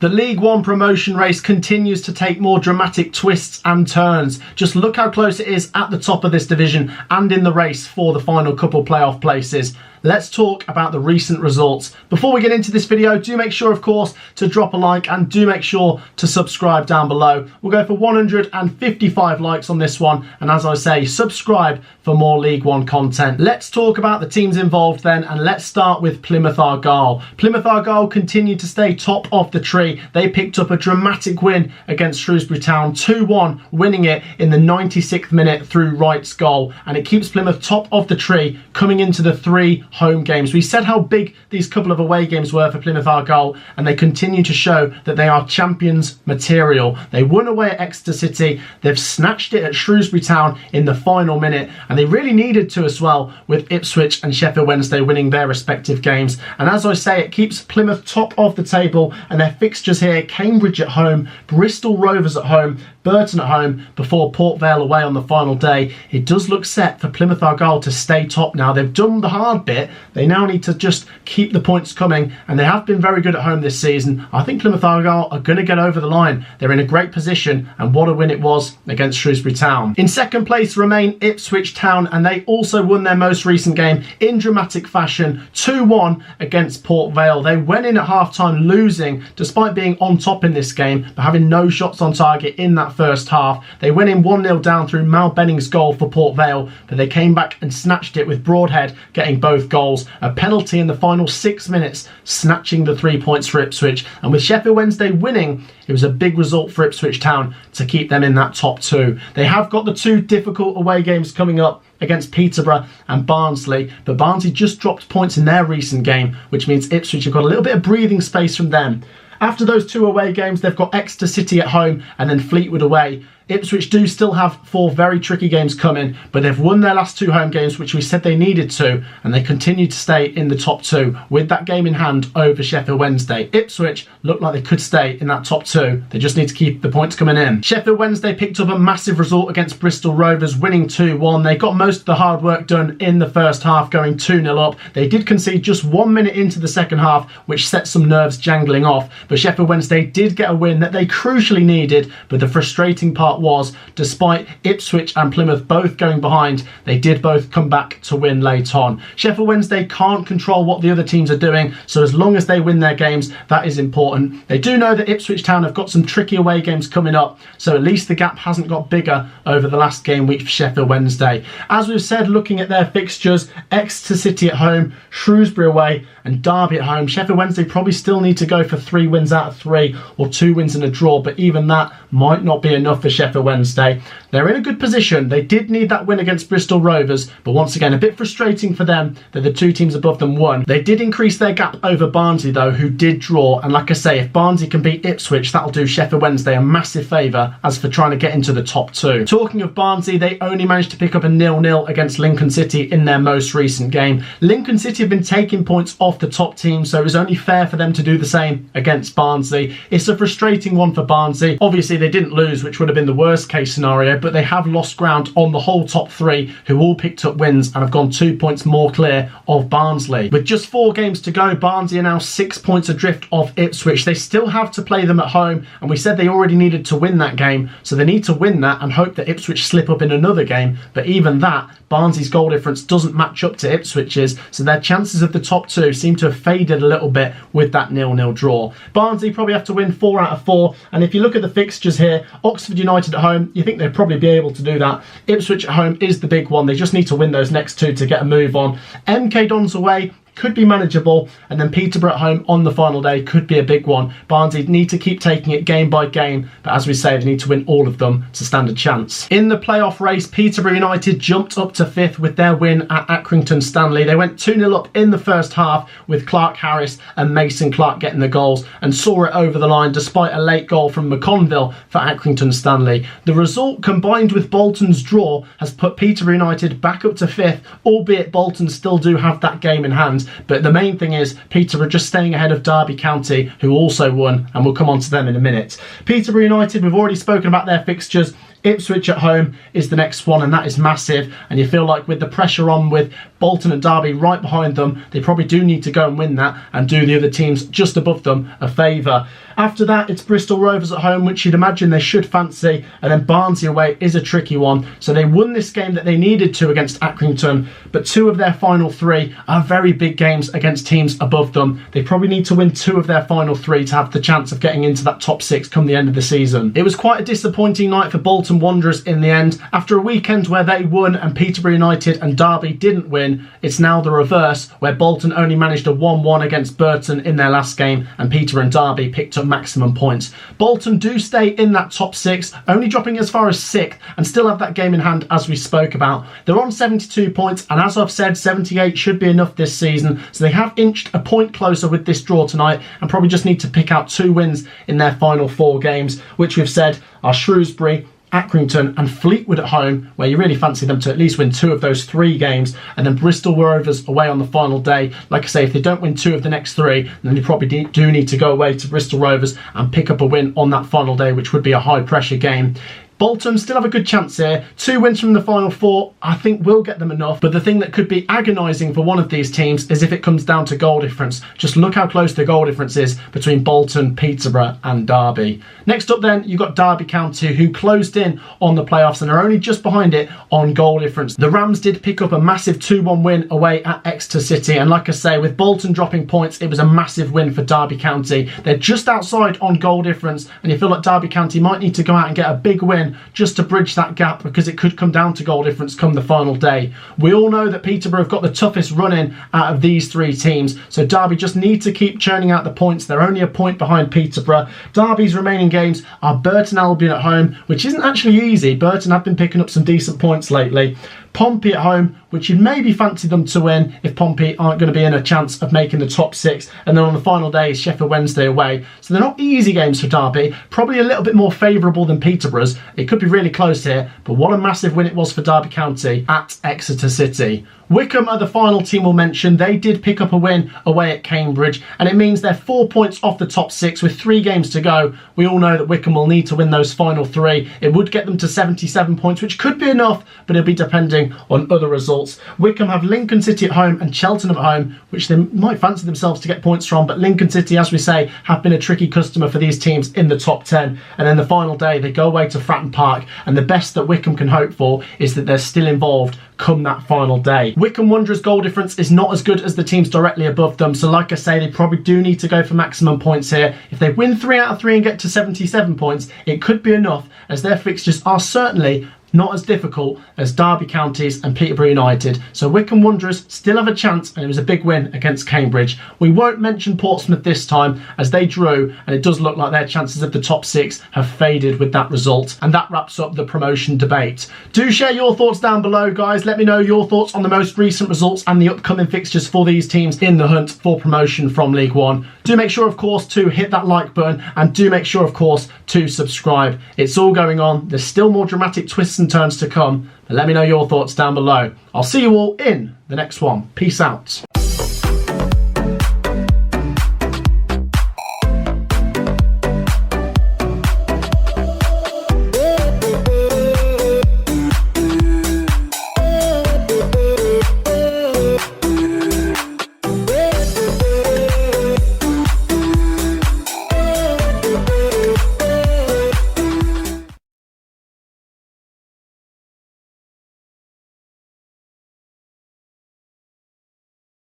The League One promotion race continues to take more dramatic twists and turns. Just look how close it is at the top of this division and in the race for the final couple playoff places. Let's talk about the recent results. Before we get into this video, do make sure, of course, to drop a like and do make sure to subscribe down below. We'll go for 155 likes on this one. And as I say, subscribe for more League One content. Let's talk about the teams involved then, and let's start with Plymouth Argyle. Plymouth Argyle continued to stay top of the tree. They picked up a dramatic win against Shrewsbury Town, 2-1, winning it in the 96th minute through Wright's goal. And it keeps Plymouth top of the tree coming into the 3 home games. We said how big these couple of away games were for Plymouth Argyle, and they continue to show that they are champions material. They won away at Exeter City, they've snatched it at Shrewsbury Town in the final minute, and they really needed to as well, with Ipswich and Sheffield Wednesday winning their respective games. And as I say, it keeps Plymouth top of the table, and their fixtures here: Cambridge at home, Bristol Rovers at home, Burton at home, before Port Vale away on the final day. It does look set for Plymouth Argyle to stay top now. They've done the hard bit. They now need to just keep the points coming, and they have been very good at home this season. I think Plymouth Argyle are going to get over the line. They're in a great position, and what a win it was against Shrewsbury Town. In second place remain Ipswich Town, and they also won their most recent game in dramatic fashion, 2-1 against Port Vale. They went in at half-time losing, despite being on top in this game, but having no shots on target in that first half. They went in 1-0 down through Mal Benning's goal for Port Vale, but they came back and snatched it with Broadhead getting both goals. A penalty in the final 6 minutes, snatching the 3 points for Ipswich. And with Sheffield Wednesday winning, it was a big result for Ipswich Town to keep them in that top 2. They have got the 2 difficult away games coming up against Peterborough and Barnsley, but Barnsley just dropped points in their recent game, which means Ipswich have got a little bit of breathing space from them. After those 2 away games, they've got Exeter City at home and then Fleetwood away. Ipswich do still have 4 very tricky games coming, but they've won their last 2 home games, which we said they needed to, and they continue to stay in the top 2 with that game in hand over Sheffield Wednesday. Ipswich look like they could stay in that top 2. They just need to keep the points coming in. Sheffield Wednesday picked up a massive result against Bristol Rovers, winning 2-1. They got most of the hard work done in the first half, going 2-0 up. They did concede just 1 minute into the second half, which set some nerves jangling off, but Sheffield Wednesday did get a win that they crucially needed. But the frustrating part was, despite Ipswich and Plymouth both going behind, they did both come back to win late on. Sheffield Wednesday can't control what the other teams are doing, so as long as they win their games, that is important. They do know that Ipswich Town have got some tricky away games coming up, so at least the gap hasn't got bigger over the last game week for Sheffield Wednesday. As we've said, looking at their fixtures, Exeter City at home, Shrewsbury away and Derby at home. Sheffield Wednesday probably still need to go for 3 wins out of 3 or 2 wins and a draw, but even that might not be enough for Sheffield Wednesday. They're in a good position. They did need that win against Bristol Rovers, but once again, a bit frustrating for them that the 2 teams above them won. They did increase their gap over Barnsley though, who did draw, and like I say, if Barnsley can beat Ipswich, that'll do Sheffield Wednesday a massive favour as for trying to get into the top 2. Talking of Barnsley, they only managed to pick up a 0-0 against Lincoln City in their most recent game. Lincoln City have been taking points off the top team, so it was only fair for them to do the same against Barnsley. It's a frustrating one for Barnsley. Obviously they didn't lose, which would have been the worst case scenario, but they have lost ground on the whole top 3, who all picked up wins and have gone 2 points more clear of Barnsley. With just 4 games to go, Barnsley are now 6 points adrift of Ipswich. They still have to play them at home, and we said they already needed to win that game, so they need to win that and hope that Ipswich slip up in another game. But even that, Barnsley's goal difference doesn't match up to Ipswich's, so their chances of the top 2 seem to have faded a little bit with that 0-0 draw. Barnsley probably have to win 4 out of 4, and if you look at the fixtures here, Oxford United at home, you think they'd probably be able to do that. Ipswich at home is the big one. They just need to win those next 2 to get a move on. MK Dons away could be manageable, and then Peterborough at home on the final day could be a big one. Barnsley need to keep taking it game by game, but as we say, they need to win all of them to stand a chance. In the playoff race, Peterborough United jumped up to 5th with their win at Accrington Stanley. They went 2-0 up in the first half with Clark Harris and Mason Clark getting the goals, and saw it over the line despite a late goal from McConville for Accrington Stanley. The result, combined with Bolton's draw, has put Peterborough United back up to 5th, albeit Bolton still do have that game in hand. But the main thing is Peterborough just staying ahead of Derby County, who also won, and we'll come on to them in a minute. Peterborough United, we've already spoken about their fixtures. Ipswich at home is the next one, and that is massive, and you feel like with the pressure on with Bolton and Derby right behind them, they probably do need to go and win that and do the other teams just above them a favour. After that, it's Bristol Rovers at home, which you'd imagine they should fancy, and then Barnsley away is a tricky one. So they won this game that they needed to against Accrington, but 2 of their final 3 are very big games against teams above them. They probably need to win 2 of their final 3 to have the chance of getting into that top 6 come the end of the season. It was quite a disappointing night for Bolton Wanderers in the end. After a weekend where they won and Peterborough United and Derby didn't win, it's now the reverse, where Bolton only managed a 1-1 against Burton in their last game, and Peterborough and Derby picked up maximum points. Bolton do stay in that top 6, only dropping as far as 6th, and still have that game in hand as we spoke about. They're on 72 points, and as I've said, 78 should be enough this season, so they have inched a point closer with this draw tonight, and probably just need to pick out 2 wins in their final 4 games, which we've said are Shrewsbury, Accrington and Fleetwood at home, where you really fancy them to at least win 2 of those 3 games, and then Bristol Rovers away on the final day. Like I say, if they don't win 2 of the next 3, then they probably do need to go away to Bristol Rovers and pick up a win on that final day, which would be a high pressure game. Bolton still have a good chance here. 2 wins from the final 4, I think, will get them enough. But the thing that could be agonising for one of these teams is if it comes down to goal difference. Just look how close the goal difference is between Bolton, Peterborough and Derby. Next up then, you've got Derby County, who closed in on the playoffs and are only just behind it on goal difference. The Rams did pick up a massive 2-1 win away at Exeter City. And like I say, with Bolton dropping points, it was a massive win for Derby County. They're just outside on goal difference, and you feel like Derby County might need to go out and get a big win just to bridge that gap, because it could come down to goal difference come the final day. We all know that Peterborough have got the toughest run in out of these 3 teams, so Derby just need to keep churning out the points. They're only a point behind Peterborough. Derby's remaining games are Burton Albion at home, which isn't actually easy. Burton have been picking up some decent points lately. Pompey at home, which you'd maybe fancy them to win if Pompey aren't going to be in a chance of making the top 6. And then on the final day is Sheffield Wednesday away. So they're not easy games for Derby, probably a little bit more favourable than Peterborough's. It could be really close here, but what a massive win it was for Derby County at Exeter City. Wycombe are the final team we'll mention. They did pick up a win away at Cambridge, and it means they're 4 points off the top 6 with 3 games to go. We all know that Wycombe will need to win those final 3. It would get them to 77 points, which could be enough, but it'll be depending on other results. Wycombe have Lincoln City at home and Cheltenham at home, which they might fancy themselves to get points from, but Lincoln City, as we say, have been a tricky customer for these teams in the top 10. And then the final day, they go away to Fratton Park, and the best that Wycombe can hope for is that they're still involved come that final day. Wycombe Wanderers' goal difference is not as good as the teams directly above them, so like I say, they probably do need to go for maximum points here. If they win 3 out of 3 and get to 77 points, it could be enough, as their fixtures are certainly not as difficult as Derby Counties and Peterborough United. So Wycombe Wanderers still have a chance, and it was a big win against Cambridge. We won't mention Portsmouth this time as they drew, and it does look like their chances of the top 6 have faded with that result. And that wraps up the promotion debate. Do share your thoughts down below, guys. Let me know your thoughts on the most recent results and the upcoming fixtures for these teams in the hunt for promotion from League One. Do make sure, of course, to hit that like button, and do make sure, of course, to subscribe. It's all going on. There's still more dramatic twists and turns to come, but let me know your thoughts down below. I'll see you all in the next one. Peace out.